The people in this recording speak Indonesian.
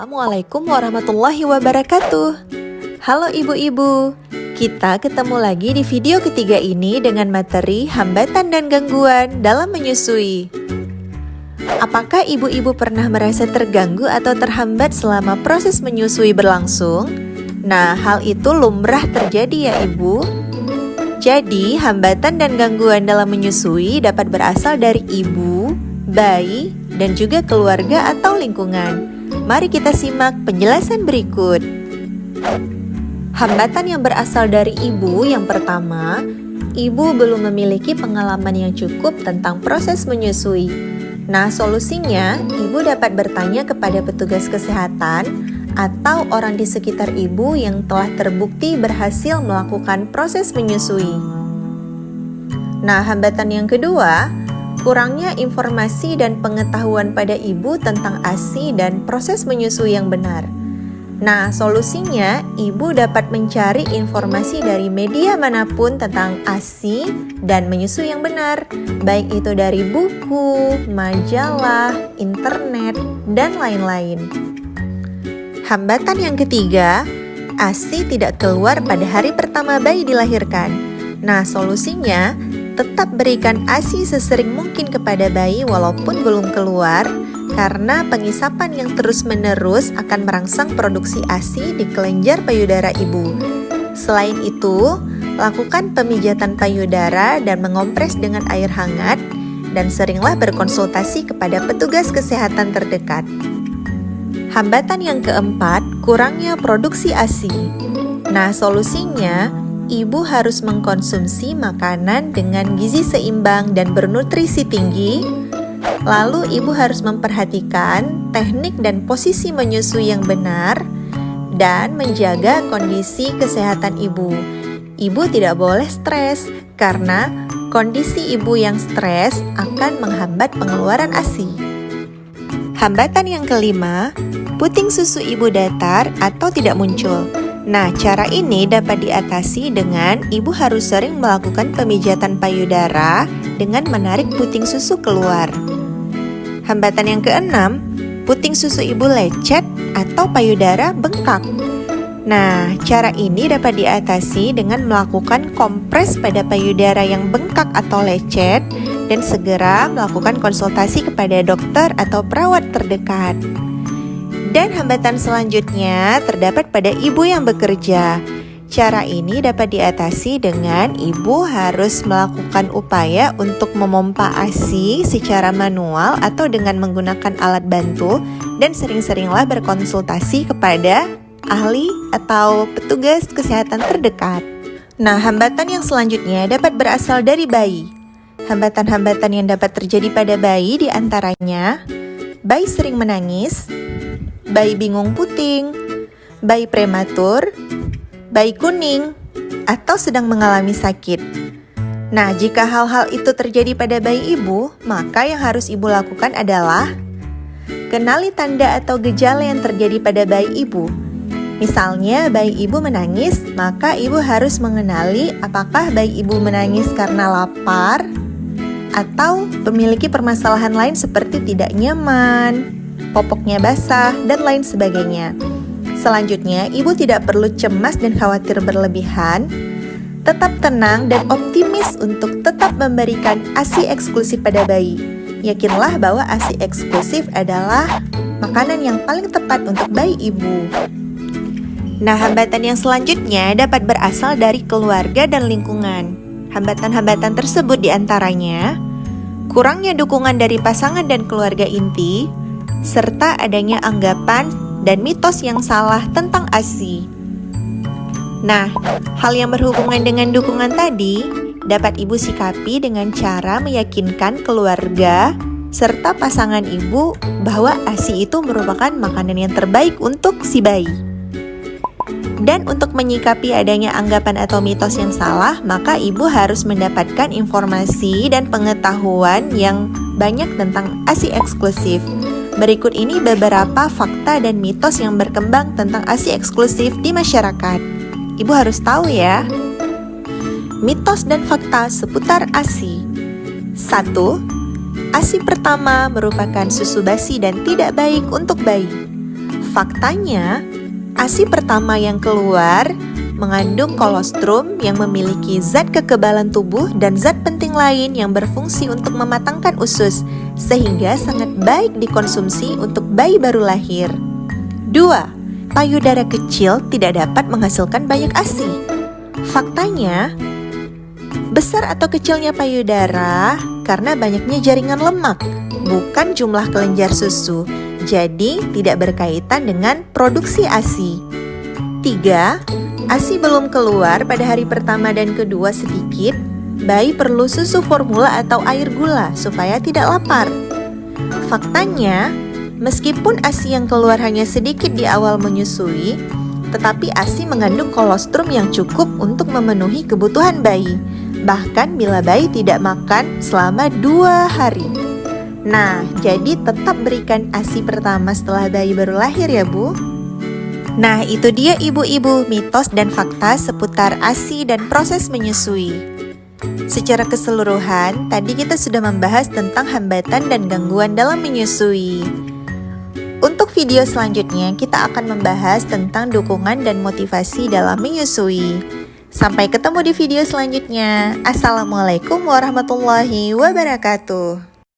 Assalamualaikum warahmatullahi wabarakatuh. Halo ibu-ibu, kita ketemu lagi di video ketiga ini dengan materi hambatan dan gangguan dalam menyusui. Apakah ibu-ibu pernah merasa terganggu atau terhambat selama proses menyusui berlangsung? Nah, hal itu lumrah terjadi ya ibu. Jadi, hambatan dan gangguan dalam menyusui dapat berasal dari ibu, bayi, dan juga keluarga atau lingkungan. Mari kita simak penjelasan berikut. Hambatan yang berasal dari ibu yang pertama, ibu belum memiliki pengalaman yang cukup tentang proses menyusui. Nah, solusinya, ibu dapat bertanya kepada petugas kesehatan atau orang di sekitar ibu yang telah terbukti berhasil melakukan proses menyusui. Nah, hambatan yang kedua, kurangnya informasi dan pengetahuan pada ibu tentang ASI dan proses menyusui yang benar. Nah, solusinya, ibu dapat mencari informasi dari media manapun tentang ASI dan menyusui yang benar, baik itu dari buku, majalah, internet, dan lain-lain. Hambatan yang ketiga, ASI tidak keluar pada hari pertama bayi dilahirkan. Nah, solusinya, tetap berikan ASI sesering mungkin kepada bayi walaupun belum keluar, karena pengisapan yang terus-menerus akan merangsang produksi ASI di kelenjar payudara ibu. Selain itu, lakukan pemijatan payudara dan mengompres dengan air hangat, dan seringlah berkonsultasi kepada petugas kesehatan terdekat. Hambatan yang keempat, kurangnya produksi ASI. Nah, solusinya, ibu harus mengkonsumsi makanan dengan gizi seimbang dan bernutrisi tinggi. Lalu ibu harus memperhatikan teknik dan posisi menyusui yang benar dan menjaga kondisi kesehatan ibu. Ibu tidak boleh stres karena kondisi ibu yang stres akan menghambat pengeluaran ASI. Hambatan yang kelima, puting susu ibu datar atau tidak muncul. Nah, cara ini dapat diatasi dengan ibu harus sering melakukan pemijatan payudara dengan menarik puting susu keluar. Hambatan yang keenam, puting susu ibu lecet atau payudara bengkak. Nah, cara ini dapat diatasi dengan melakukan kompres pada payudara yang bengkak atau lecet dan segera melakukan konsultasi kepada dokter atau perawat terdekat. Dan hambatan selanjutnya terdapat pada ibu yang bekerja. Cara ini dapat diatasi dengan ibu harus melakukan upaya untuk memompa ASI secara manual atau dengan menggunakan alat bantu dan sering-seringlah berkonsultasi kepada ahli atau petugas kesehatan terdekat. Nah, hambatan yang selanjutnya dapat berasal dari bayi. Hambatan-hambatan yang dapat terjadi pada bayi diantaranya bayi sering menangis, bayi bingung puting, bayi prematur, bayi kuning, atau sedang mengalami sakit. Nah, jika hal-hal itu terjadi pada bayi ibu, maka yang harus ibu lakukan adalah kenali tanda atau gejala yang terjadi pada bayi ibu. Misalnya, bayi ibu menangis, maka ibu harus mengenali apakah bayi ibu menangis karena lapar atau memiliki permasalahan lain seperti tidak nyaman, popoknya basah, dan lain sebagainya. Selanjutnya, ibu tidak perlu cemas dan khawatir berlebihan. Tetap tenang dan optimis untuk tetap memberikan ASI eksklusif pada bayi. Yakinlah bahwa ASI eksklusif adalah makanan yang paling tepat untuk bayi ibu. Nah, hambatan yang selanjutnya dapat berasal dari keluarga dan lingkungan. Hambatan-hambatan tersebut diantaranya kurangnya dukungan dari pasangan dan keluarga inti, serta adanya anggapan dan mitos yang salah tentang ASI. Nah, hal yang berhubungan dengan dukungan tadi dapat ibu sikapi dengan cara meyakinkan keluarga serta pasangan ibu bahwa ASI itu merupakan makanan yang terbaik untuk si bayi. Dan untuk menyikapi adanya anggapan atau mitos yang salah, maka ibu harus mendapatkan informasi dan pengetahuan yang banyak tentang ASI eksklusif. Berikut ini beberapa fakta dan mitos yang berkembang tentang ASI eksklusif di masyarakat. Ibu harus tahu ya. Mitos dan fakta seputar ASI. 1. ASI pertama merupakan susu basi dan tidak baik untuk bayi. Faktanya, ASI pertama yang keluar mengandung kolostrum yang memiliki zat kekebalan tubuh dan zat penting lain yang berfungsi untuk mematangkan usus, sehingga sangat baik dikonsumsi untuk bayi baru lahir. 2. Payudara kecil tidak dapat menghasilkan banyak ASI. Faktanya, besar atau kecilnya payudara karena banyaknya jaringan lemak, bukan jumlah kelenjar susu, jadi tidak berkaitan dengan produksi ASI. 3. ASI belum keluar pada hari pertama dan kedua sedikit, bayi perlu susu formula atau air gula supaya tidak lapar. Faktanya, meskipun ASI yang keluar hanya sedikit di awal menyusui, tetapi ASI mengandung kolostrum yang cukup untuk memenuhi kebutuhan bayi, bahkan bila bayi tidak makan selama 2 hari. Nah, jadi tetap berikan ASI pertama setelah bayi baru lahir ya Bu. Nah, itu dia ibu-ibu mitos dan fakta seputar ASI dan proses menyusui. Secara keseluruhan, tadi kita sudah membahas tentang hambatan dan gangguan dalam menyusui. Untuk video selanjutnya, kita akan membahas tentang dukungan dan motivasi dalam menyusui. Sampai ketemu di video selanjutnya. Assalamualaikum warahmatullahi wabarakatuh.